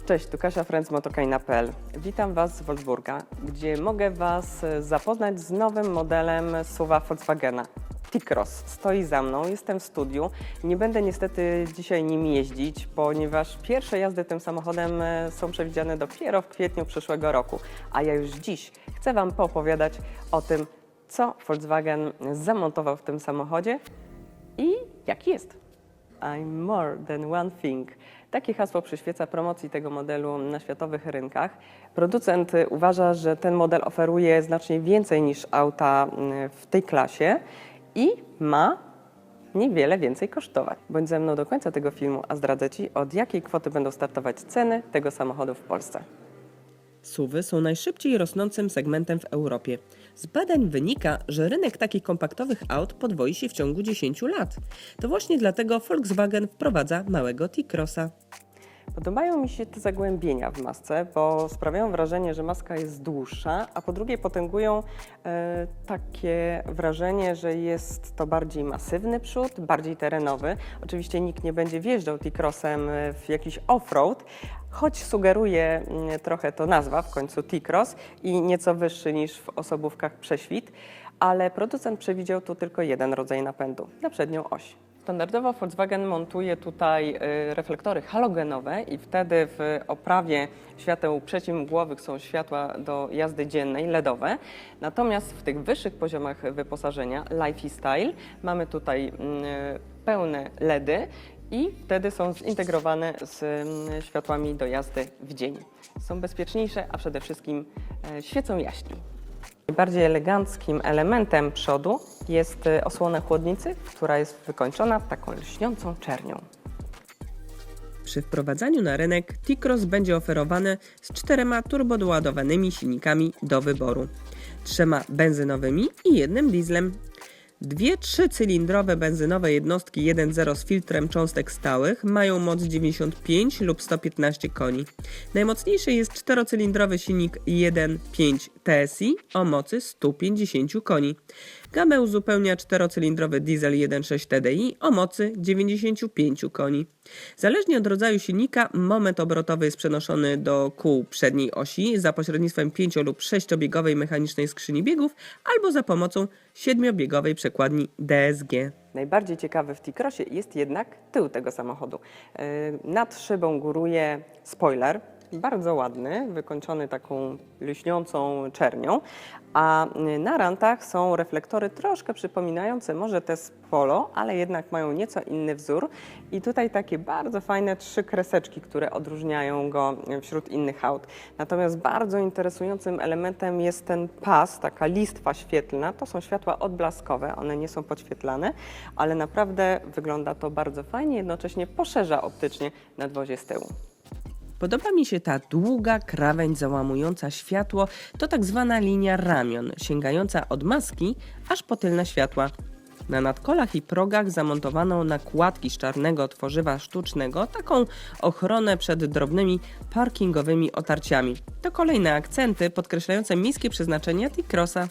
Cześć, tu Kasia Friends Motokajna.pl. Witam Was z Wolfsburga, gdzie mogę Was zapoznać z nowym modelem SUV-a Volkswagena. T-Cross stoi za mną, jestem w studiu. Nie będę niestety dzisiaj nim jeździć, ponieważ pierwsze jazdy tym samochodem są przewidziane dopiero w kwietniu przyszłego roku. A ja już dziś chcę Wam poopowiadać o tym, co Volkswagen zamontował w tym samochodzie i jaki jest. I'm more than one thing. Takie hasło przyświeca promocji tego modelu na światowych rynkach. Producent uważa, że ten model oferuje znacznie więcej niż auta w tej klasie i ma niewiele więcej kosztować. Bądź ze mną do końca tego filmu, a zdradzę Ci, od jakiej kwoty będą startować ceny tego samochodu w Polsce. SUV-y są najszybciej rosnącym segmentem w Europie. Z badań wynika, że rynek takich kompaktowych aut podwoi się w ciągu 10 lat. To właśnie dlatego Volkswagen wprowadza małego T-Crossa. Podobają mi się te zagłębienia w masce, bo sprawiają wrażenie, że maska jest dłuższa, a po drugie potęgują takie wrażenie, że jest to bardziej masywny przód, bardziej terenowy. Oczywiście nikt nie będzie wjeżdżał T-Crossem w jakiś off-road, choć sugeruje trochę to nazwa, w końcu T-Cross i nieco wyższy niż w osobówkach prześwit, ale producent przewidział tu tylko jeden rodzaj napędu, na przednią oś. Standardowo Volkswagen montuje tutaj reflektory halogenowe i wtedy w oprawie świateł przeciwmgłowych są światła do jazdy dziennej LEDowe. Natomiast w tych wyższych poziomach wyposażenia Life Style mamy tutaj pełne LEDy i wtedy są zintegrowane z światłami do jazdy w dzień. Są bezpieczniejsze, a przede wszystkim świecą jaśniej. Najbardziej eleganckim elementem przodu jest osłona chłodnicy, która jest wykończona taką lśniącą czernią. Przy wprowadzaniu na rynek T-Cross będzie oferowany z 4 turbodoładowanymi silnikami do wyboru, 3 benzynowymi i 1 dieslem. 2 3-cylindrowe benzynowe jednostki 1.0 z filtrem cząstek stałych mają moc 95 lub 115 koni. Najmocniejszy jest 4-cylindrowy silnik 1.5 TSI o mocy 150 koni. Gamę uzupełnia 4-cylindrowy diesel 1.6 TDI o mocy 95 koni. Zależnie od rodzaju silnika moment obrotowy jest przenoszony do kół przedniej osi za pośrednictwem 5- lub 6-biegowej mechanicznej skrzyni biegów albo za pomocą 7-biegowej przekładni DSG. Najbardziej ciekawy w T-Crossie jest jednak tył tego samochodu. Nad szybą góruje spoiler, bardzo ładny, wykończony taką lśniącą czernią, a na rantach są reflektory troszkę przypominające może te z Polo, ale jednak mają nieco inny wzór i tutaj takie bardzo fajne 3 kreseczki, które odróżniają go wśród innych aut. Natomiast bardzo interesującym elementem jest ten pas, taka listwa świetlna, to są światła odblaskowe, one nie są podświetlane, ale naprawdę wygląda to bardzo fajnie, jednocześnie poszerza optycznie nadwozie z tyłu. Podoba mi się ta długa krawędź załamująca światło, to tak zwana linia ramion, sięgająca od maski aż po tylne światła. Na nadkolach i progach zamontowano nakładki z czarnego tworzywa sztucznego, taką ochronę przed drobnymi parkingowymi otarciami. To kolejne akcenty podkreślające miejskie przeznaczenie T-Crossa.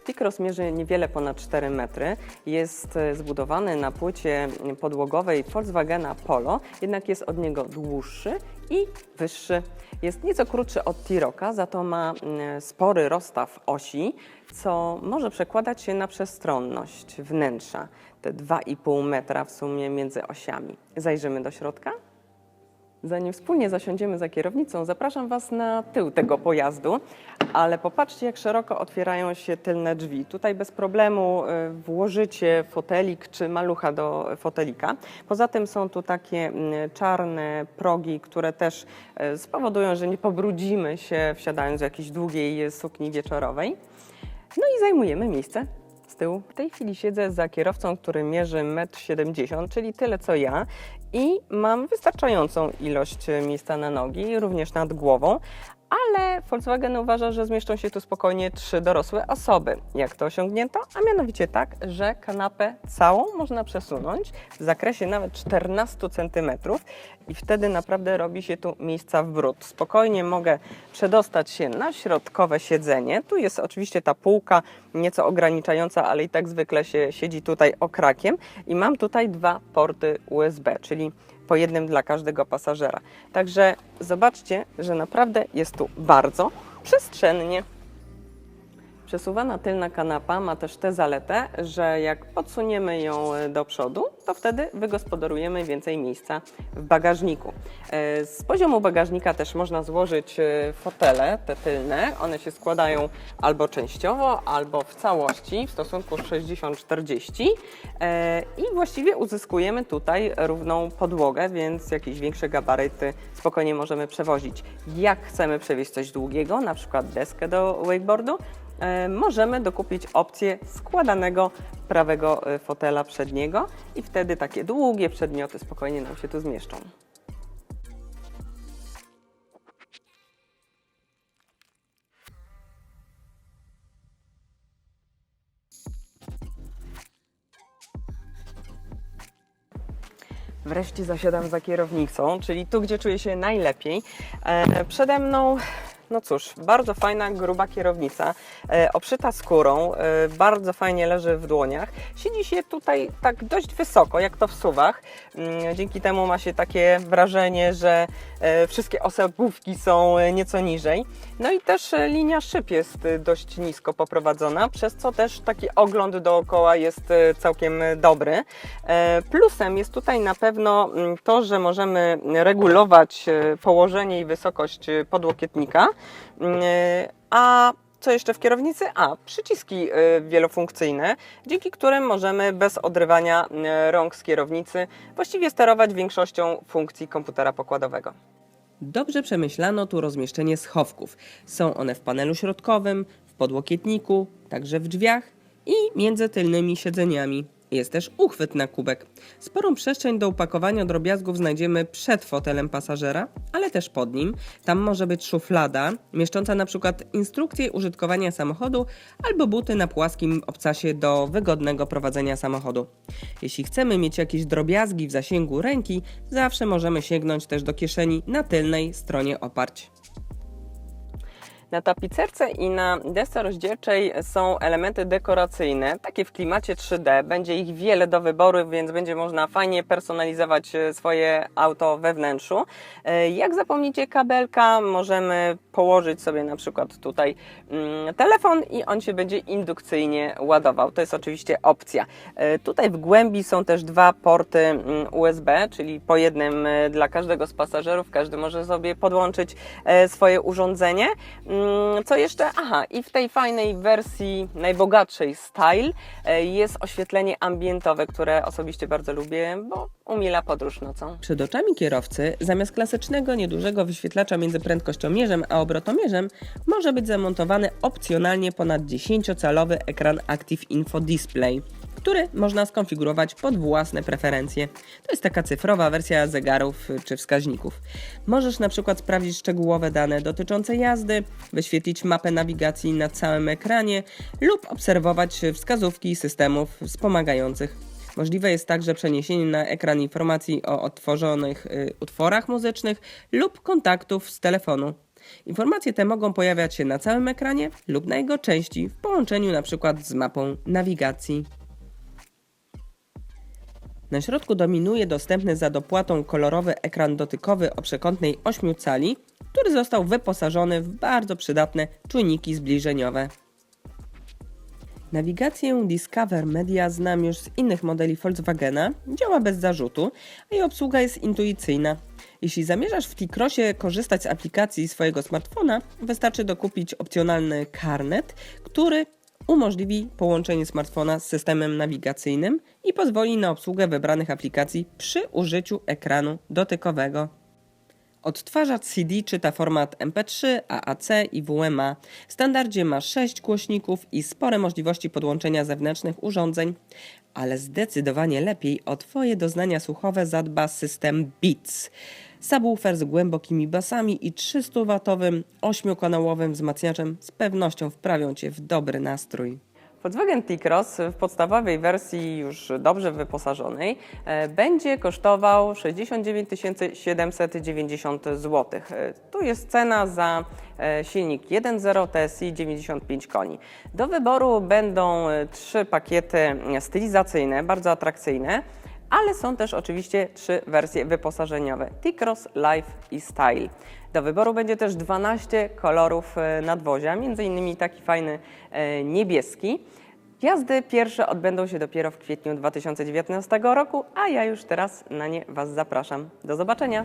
T-Cross mierzy niewiele ponad 4 metry, jest zbudowany na płycie podłogowej Volkswagena Polo, jednak jest od niego dłuższy i wyższy. Jest nieco krótszy od T-Rocka, za to ma spory rozstaw osi, co może przekładać się na przestronność wnętrza, te 2,5 metra w sumie między osiami. Zajrzymy do środka? Zanim wspólnie zasiądziemy za kierownicą, zapraszam Was na tył tego pojazdu, ale popatrzcie, jak szeroko otwierają się tylne drzwi. Tutaj bez problemu włożycie fotelik czy malucha do fotelika. Poza tym są tu takie czarne progi, które też spowodują, że nie pobrudzimy się wsiadając w jakiejś długiej sukni wieczorowej. No i zajmujemy miejsce z tyłu. W tej chwili siedzę za kierowcą, który mierzy 1,70 m, czyli tyle co ja i mam wystarczającą ilość miejsca na nogi, również nad głową, ale Volkswagen uważa, że zmieszczą się tu spokojnie 3 dorosłe osoby. Jak to osiągnięto? A mianowicie tak, że kanapę całą można przesunąć w zakresie nawet 14 cm i wtedy naprawdę robi się tu miejsca w bród. Spokojnie mogę przedostać się na środkowe siedzenie. Tu jest oczywiście ta półka nieco ograniczająca, ale i tak zwykle się siedzi tutaj okrakiem i mam tutaj 2 porty USB, czyli po jednym dla każdego pasażera. Także zobaczcie, że naprawdę jest tu bardzo przestrzennie. Przesuwana tylna kanapa ma też tę zaletę, że jak podsuniemy ją do przodu, to wtedy wygospodarujemy więcej miejsca w bagażniku. Z poziomu bagażnika też można złożyć fotele, te tylne. One się składają albo częściowo, albo w całości w stosunku 60-40 i właściwie uzyskujemy tutaj równą podłogę, więc jakieś większe gabaryty spokojnie możemy przewozić. Jak chcemy przewieźć coś długiego, na przykład deskę do wakeboardu, możemy dokupić opcję składanego prawego fotela przedniego i wtedy takie długie przedmioty spokojnie nam się tu zmieszczą. Wreszcie zasiadam za kierownicą, czyli tu, gdzie czuję się najlepiej. Przede mną, no cóż, bardzo fajna, gruba kierownica, obszyta skórą, bardzo fajnie leży w dłoniach. Siedzi się tutaj tak dość wysoko, jak to w SUV-ach. Dzięki temu ma się takie wrażenie, że wszystkie osobówki są nieco niżej. No i też linia szyb jest dość nisko poprowadzona, przez co też taki ogląd dookoła jest całkiem dobry. Plusem jest tutaj na pewno to, że możemy regulować położenie i wysokość podłokietnika. A co jeszcze w kierownicy? Przyciski wielofunkcyjne, dzięki którym możemy bez odrywania rąk z kierownicy właściwie sterować większością funkcji komputera pokładowego. Dobrze przemyślano tu rozmieszczenie schowków. Są one w panelu środkowym, w podłokietniku, także w drzwiach i między tylnymi siedzeniami. Jest też uchwyt na kubek. Sporą przestrzeń do upakowania drobiazgów znajdziemy przed fotelem pasażera, ale też pod nim. Tam może być szuflada mieszcząca na przykład instrukcję użytkowania samochodu albo buty na płaskim obcasie do wygodnego prowadzenia samochodu. Jeśli chcemy mieć jakieś drobiazgi w zasięgu ręki, zawsze możemy sięgnąć też do kieszeni na tylnej stronie oparć. Na tapicerce i na desce rozdzielczej są elementy dekoracyjne, takie w klimacie 3D. Będzie ich wiele do wyboru, więc będzie można fajnie personalizować swoje auto we wnętrzu. Jak zapomnicie kabelka, możemy położyć sobie na przykład tutaj telefon i on się będzie indukcyjnie ładował. To jest oczywiście opcja. Tutaj w głębi są też dwa porty USB, czyli po jednym dla każdego z pasażerów. Każdy może sobie podłączyć swoje urządzenie. Co jeszcze? I w tej fajnej wersji, najbogatszej Style jest oświetlenie ambientowe, które osobiście bardzo lubię, bo umila podróż nocą. Przed oczami kierowcy zamiast klasycznego, niedużego wyświetlacza między prędkościomierzem a obrotomierzem może być zamontowany opcjonalnie ponad 10-calowy ekran Active Info Display, który można skonfigurować pod własne preferencje. To jest taka cyfrowa wersja zegarów czy wskaźników. Możesz na przykład sprawdzić szczegółowe dane dotyczące jazdy, wyświetlić mapę nawigacji na całym ekranie lub obserwować wskazówki systemów wspomagających. Możliwe jest także przeniesienie na ekran informacji o odtworzonych utworach muzycznych lub kontaktów z telefonu. Informacje te mogą pojawiać się na całym ekranie lub na jego części w połączeniu na przykład z mapą nawigacji. Na środku dominuje dostępny za dopłatą kolorowy ekran dotykowy o przekątnej 8 cali, który został wyposażony w bardzo przydatne czujniki zbliżeniowe. Nawigację Discover Media znam już z innych modeli Volkswagena, działa bez zarzutu, a jej obsługa jest intuicyjna. Jeśli zamierzasz w T-Crossie korzystać z aplikacji swojego smartfona, wystarczy dokupić opcjonalny karnet, który umożliwi połączenie smartfona z systemem nawigacyjnym i pozwoli na obsługę wybranych aplikacji przy użyciu ekranu dotykowego. Odtwarzacz CD czyta format MP3, AAC i WMA. W standardzie ma 6 głośników i spore możliwości podłączenia zewnętrznych urządzeń, ale zdecydowanie lepiej o Twoje doznania słuchowe zadba system Beats. Subwoofer z głębokimi basami i 300-watowym 8-kanałowym wzmacniaczem z pewnością wprawią Cię w dobry nastrój. Volkswagen T-Cross w podstawowej wersji już dobrze wyposażonej będzie kosztował 69 790 zł. Tu jest cena za silnik 1.0 TSI 95 koni. Do wyboru będą 3 pakiety stylizacyjne, bardzo atrakcyjne. ale są też oczywiście 3 wersje wyposażeniowe: T-Cross, Life i Style. Do wyboru będzie też 12 kolorów nadwozia, między innymi taki fajny niebieski. Jazdy pierwsze odbędą się dopiero w kwietniu 2019 roku, a ja już teraz na nie Was zapraszam. Do zobaczenia!